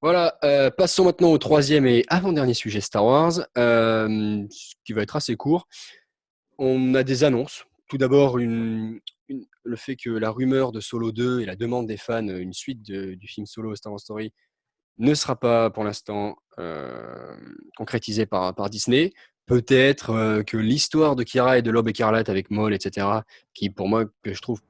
Voilà, passons maintenant au troisième et avant-dernier sujet Star Wars, ce qui va être assez court. On a des annonces. Tout d'abord, le fait que la rumeur de Solo 2 et la demande des fans, une suite du film Solo Star Wars Story, ne sera pas pour l'instant concrétisée par Disney. Peut-être que l'histoire de Kira et de l'Aube écarlate avec Maul, etc., qui pour moi, que je trouve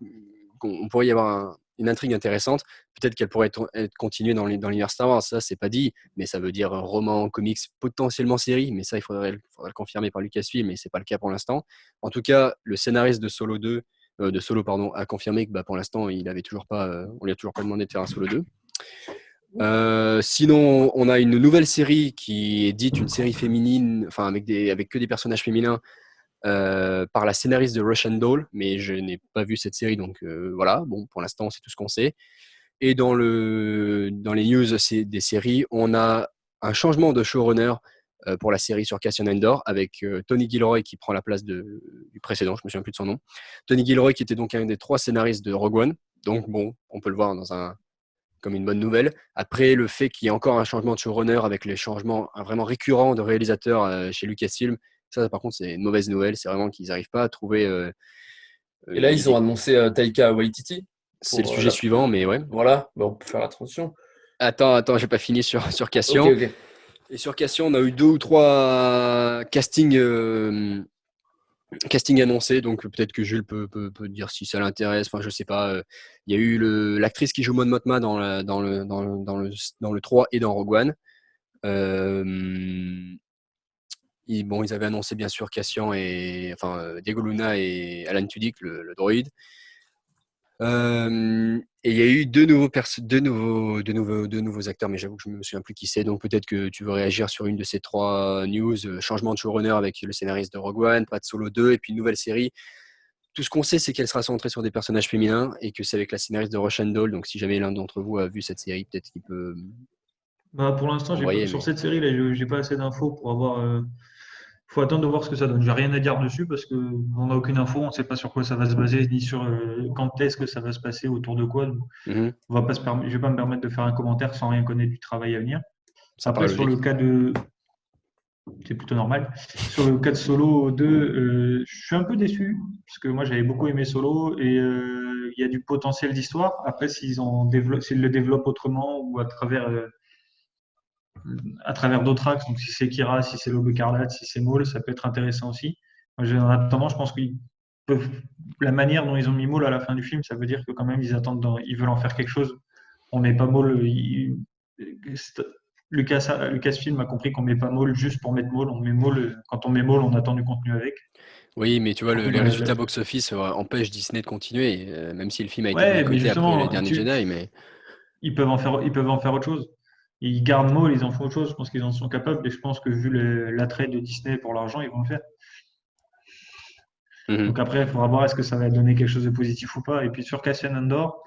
qu'on pourrait y avoir une intrigue intéressante, peut-être qu'elle pourrait être continuée dans l'univers Star Wars. Ça, c'est pas dit, mais ça veut dire roman, comics, potentiellement série, mais ça, il faudrait le confirmer par Lucasfilm, mais c'est pas le cas pour l'instant. En tout cas, le scénariste de Solo 2, de Solo, pardon, a confirmé que pour l'instant, il avait toujours pas, on lui a toujours pas demandé de faire un Solo 2. Sinon, on a une nouvelle série qui est dite une série féminine, enfin avec que des personnages féminins, par la scénariste de Russian Doll, mais je n'ai pas vu cette série, donc voilà. Bon, pour l'instant, c'est tout ce qu'on sait. Et dans les news des séries, on a un changement de showrunner pour la série sur Cassian Andor, avec Tony Gilroy qui prend la place du précédent, je me souviens plus de son nom. Tony Gilroy qui était donc un des 3 scénaristes de Rogue One, donc bon, on peut le voir comme une bonne nouvelle. Après, le fait qu'il y ait encore un changement de showrunner avec les changements vraiment récurrents de réalisateurs chez Lucasfilm, ça par contre c'est une mauvaise nouvelle. C'est vraiment qu'ils n'arrivent pas à trouver. Et là, ils ont annoncé Taika Waititi C'est le pour sujet suivant, mais ouais. Voilà, bah, on peut faire attention. Attends, j'ai pas fini sur Ok, Cassian. ok. Et sur Cassian, on a eu 2 ou 3 castings annoncés, donc peut-être que Jules peut dire si ça l'intéresse. Enfin, je sais pas. Il y a eu l'actrice qui joue Mon Mothma dans le 3 et dans Rogue One. Euh, ils avaient annoncé bien sûr Cassian Diego Luna et Alan Tudyk, le droïde. Et il y a eu deux nouveaux acteurs, mais j'avoue que je ne me souviens plus qui c'est. Donc peut-être que tu veux réagir sur une de ces 3 news. Changement de showrunner avec le scénariste de Rogue One, pas de Solo 2, et puis une nouvelle série. Tout ce qu'on sait, c'est qu'elle sera centrée sur des personnages féminins et que c'est avec la scénariste de Russian Doll. Donc si jamais l'un d'entre vous a vu cette série, peut-être qu'il peut Bah, pour l'instant, envoyer. sur Mais cette série, là, j'ai pas assez d'infos pour avoir. Faut attendre de voir ce que ça donne. J'ai rien à dire dessus parce que on n'a aucune info, on ne sait pas sur quoi ça va se baser, ni sur quand est-ce que ça va se passer, autour de quoi. Donc, Mhm. on va pas je vais pas me permettre de faire un commentaire sans rien connaître du travail à venir. Ça Après, paraît sur le logique. cas de, c'est plutôt normal. Sur le cas de Solo 2, je suis un peu déçu parce que moi j'avais beaucoup aimé Solo et il y a du potentiel d'histoire. Après, s'ils le développent autrement ou à travers d'autres axes, donc si c'est Kira, si c'est l'Aube écarlate, si c'est Maul, ça peut être intéressant aussi. Moi, en attendant, je pense qu'ils peuvent, la manière dont ils ont mis Maul à la fin du film, ça veut dire que quand même ils veulent en faire quelque chose. On met pas Maul, Lucasfilm a compris qu'on met pas Maul juste pour mettre Maul, on met Maul, quand on met Maul, on attend du contenu avec, Oui, mais tu vois, surtout les dans résultats box-office empêchent Disney de continuer, même si le film a été Ouais, mais boycotté après Les justement, Derniers Jedi. Mais ils peuvent en faire autre chose. Ils gardent Maul, ils en font autre chose. Je pense qu'ils en sont capables et je pense que vu l'attrait de Disney pour l'argent, ils vont le faire. Mhm. Donc après, il faudra voir est-ce que ça va donner quelque chose de positif ou pas. Et puis sur Cassian Andor,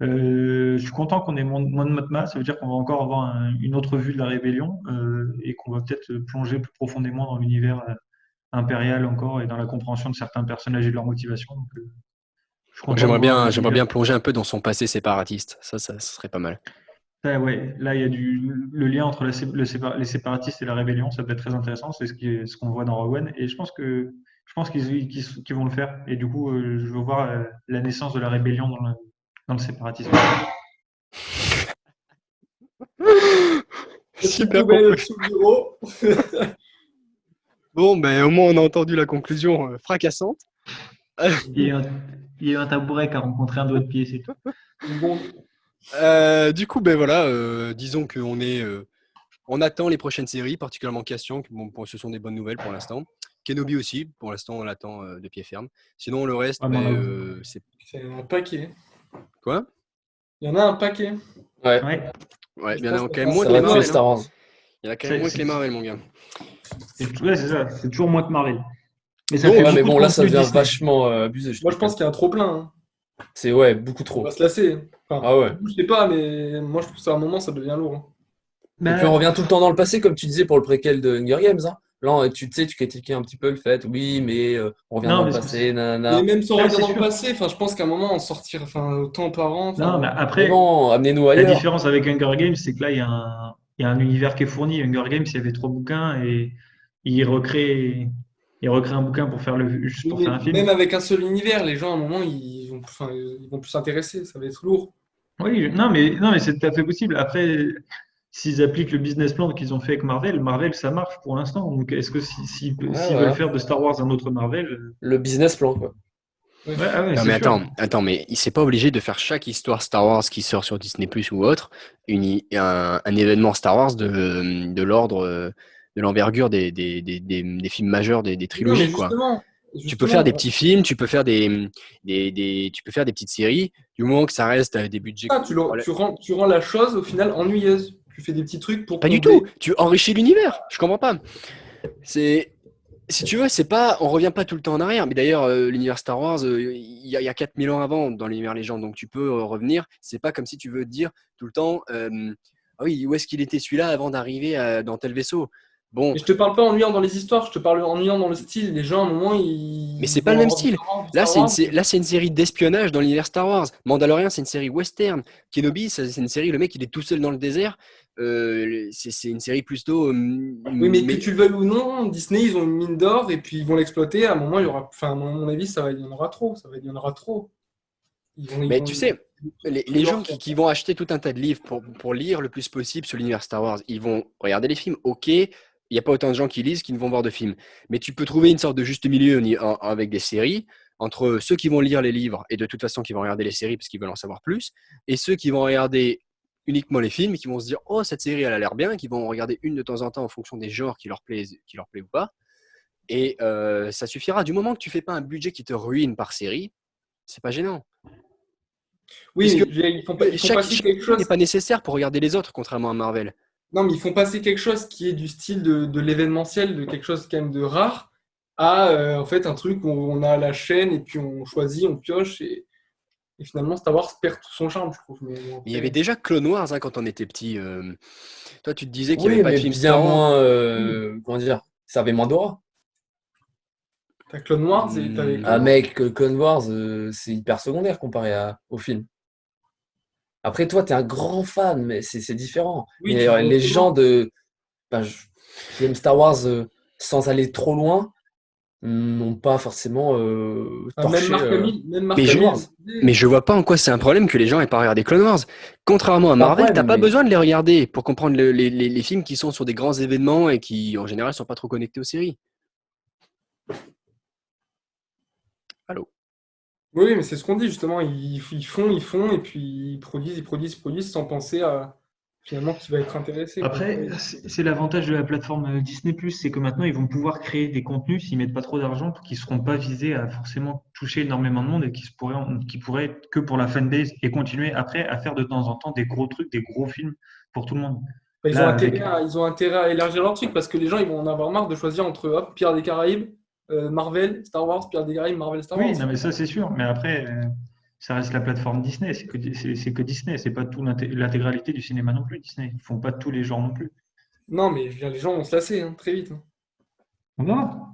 je suis content qu'on ait moins de Motma. Ça veut dire qu'on va encore avoir une autre vue de la rébellion et qu'on va peut-être plonger plus profondément dans l'univers impérial encore et dans la compréhension de certains personnages et de leur motivation. Donc, je suis Moi, content de j'aimerais voir bien, j'aimerais l'univers. bien plonger un peu dans son passé séparatiste. Ça serait pas mal. Ouais, là, il y a le lien entre les séparatistes et la rébellion. Ça peut être très intéressant. C'est ce qu'on voit dans Rogue One. Et je pense qu'ils vont le faire. Et du coup, je veux voir la naissance de la rébellion dans le séparatisme. Petite Super poubelle conclusion. sous le bureau. Bon, ben au moins on a entendu la conclusion fracassante. Il y a eu un, il y a eu un tabouret qui a rencontré un doigt de pied, c'est tout. Bon, Du coup, ben voilà, disons on attend les prochaines séries, particulièrement Cassian, ce sont des bonnes nouvelles pour l'instant. Kenobi aussi, pour l'instant on l'attend de pied ferme. Sinon le reste, Ouais, mais c'est c'est un paquet. quoi? Il y en a un paquet. Ouais, ouais, Ouais, je il y en a pense quand que même là, moins ça que les va tuer Marvel, hein. Star Wars. Il y en a quand même c'est moins que les Marvel, mon gars. ouais, c'est ça. C'est toujours moins que Marvel. Mais ça Donc, fait Ouais, mais beaucoup de bon, là, ça contenu devient Disney. vachement abusé, je Moi, je trouve, quand pense même. qu'il y a un trop plein, hein. C'est, ouais, beaucoup On va trop. se lasser. Enfin, Ah ouais. je sais pas, mais moi, je trouve ça à un moment, ça devient lourd, hein. Et puis on Bah, revient tout le temps dans le passé, comme tu disais pour le préquel de Hunger Games, hein. Là, tu sais, tu critiquais un petit peu le fait, oui, mais on revient Non, dans le mais passé, Mais nanana. même sans Ouais, revenir c'est dans le sûr. passé, enfin, je pense qu'à un moment, on sortir, enfin, autant par an, Non, mais enfin, Mais après, non, amenez-nous la ailleurs. différence avec Hunger Games, c'est que là, il y a un univers qui est fourni. Hunger Games, il y avait 3 bouquins et il recrée, il recrée un bouquin pour faire juste oui, pour mais faire un film. même avec un seul univers, les gens, à un moment, ils vont plus s'intéresser, ça va être lourd. Oui, non, mais c'est tout à fait possible. Après, s'ils appliquent le business plan qu'ils ont fait avec Marvel, Marvel, ça marche pour l'instant. Donc, est-ce que Ouais, s'ils veulent voilà. faire de Star Wars un autre Marvel, Le business plan, quoi. Ouais. ouais, ah ouais, Non c'est mais sûr. attends, mais il s'est pas obligé de faire chaque histoire Star Wars qui sort sur Disney Plus ou autre, un événement Star Wars de l'ordre, de l'envergure des films majeurs des Non, mais trilogies, quoi. justement, Tu peux faire des justement, petits films, tu peux faire tu peux faire des petites séries, du moment que ça reste à des budgets ça, tu rends la chose au final ennuyeuse. Tu fais des petits trucs pour Pas du tout. combler. Tu enrichis l'univers. Je comprends pas. C'est, si tu veux, c'est pas, on revient pas tout le temps en arrière. Mais d'ailleurs, l'univers Star Wars, il y a 4000 ans avant dans l'univers légende, donc tu peux revenir. C'est pas comme si tu veux dire tout le temps, ah oui, où est-ce qu'il était celui-là avant d'arriver dans tel vaisseau. Bon, Mais je te parle pas ennuyant dans les histoires, je te parle ennuyant dans le style. Les gens, à un moment, mais ils c'est pas vont le même avoir style. du Star Wars. Là, c'est une série d'espionnage dans l'univers Star Wars. Mandalorian, c'est une série western. Kenobi, c'est une série, le mec, il est tout seul dans le désert. C'est une série plutôt. Oui, mais que Mais, tu le veuilles ou non, Disney, ils ont une mine d'or et puis ils vont l'exploiter. À un moment, il y aura, enfin, à mon avis, il y en aura trop. Il y en aura trop. Ils mais vont, tu sais, tous les les gens jours. qui vont acheter tout un tas de livres pour lire le plus possible sur l'univers Star Wars, ils vont regarder les films. Ok, il n'y a pas autant de gens qui lisent qui ne vont voir de films. Mais tu peux trouver une sorte de juste milieu avec des séries entre ceux qui vont lire les livres et de toute façon qui vont regarder les séries parce qu'ils veulent en savoir plus, et ceux qui vont regarder uniquement les films et qui vont se dire oh cette série elle a l'air bien, qui vont regarder une de temps en temps en fonction des genres qui leur plaît ou pas. Et ça suffira. Du moment que tu fais pas un budget qui te ruine par série, c'est pas gênant. Oui, Puisque mais ils font passer chaque quelque série n'est chose. pas nécessaire pour regarder les autres, contrairement à Marvel. Non, mais ils font passer quelque chose qui est du style de l'événementiel, de quelque chose quand même de rare, à en fait un truc où on a la chaîne et puis on choisit, on pioche et finalement Star Wars perd tout son charme, je trouve. Mais bon, Mais il y avait après, déjà Clone Wars quand on était petit. Toi, tu te disais qu'il n'y avait Oui, pas de mais film bien Star Wars. moins, oui, comment dire, ça avait moins d'aura. t'as Clone Wars et t'avais Ah Clone Wars. mec, Clone Wars, c'est hyper secondaire comparé au film. Après, toi, t'es un grand fan, mais c'est différent. Oui, Mais tu vas au les gens cinéma. bah, qui aiment Star Wars sans aller trop loin n'ont pas forcément Enfin, torché Même Mais Marc je, Clone Hamill Wars. le disait. mais je vois pas en quoi c'est un problème que les gens aient pas regardé Clone Wars. Contrairement à C'est pas un Marvel, t'as problème, pas mais besoin de les regarder pour comprendre les films qui sont sur des grands événements et qui, en général, sont pas trop connectés aux séries. Allô? Oui, mais c'est ce qu'on dit justement. Ils font, et puis ils produisent sans penser à finalement qui va être intéressé, quoi. Après, c'est l'avantage de la plateforme Disney+, c'est que maintenant ils vont pouvoir créer des contenus s'ils mettent pas trop d'argent, qui seront pas visés à forcément toucher énormément de monde et qui pourraient être que pour la fanbase et continuer après à faire de temps en temps des gros trucs, des gros films pour tout le monde. Bah, ils ont Là, intérêt avec, à, ils ont intérêt à élargir leur truc parce que les gens ils vont en avoir marre de choisir entre hop, Pierre des Caraïbes, Marvel, Star Wars, Pierre des Caraïbes, Marvel, Star oui, Wars. non mais ça c'est sûr, mais après, ça reste la plateforme Disney, c'est que Disney, c'est pas tout l'intégralité du cinéma non plus, Disney. Ils font pas tous les genres non plus. Non, mais je veux dire, les gens vont se lasser hein, très vite, hein. On verra.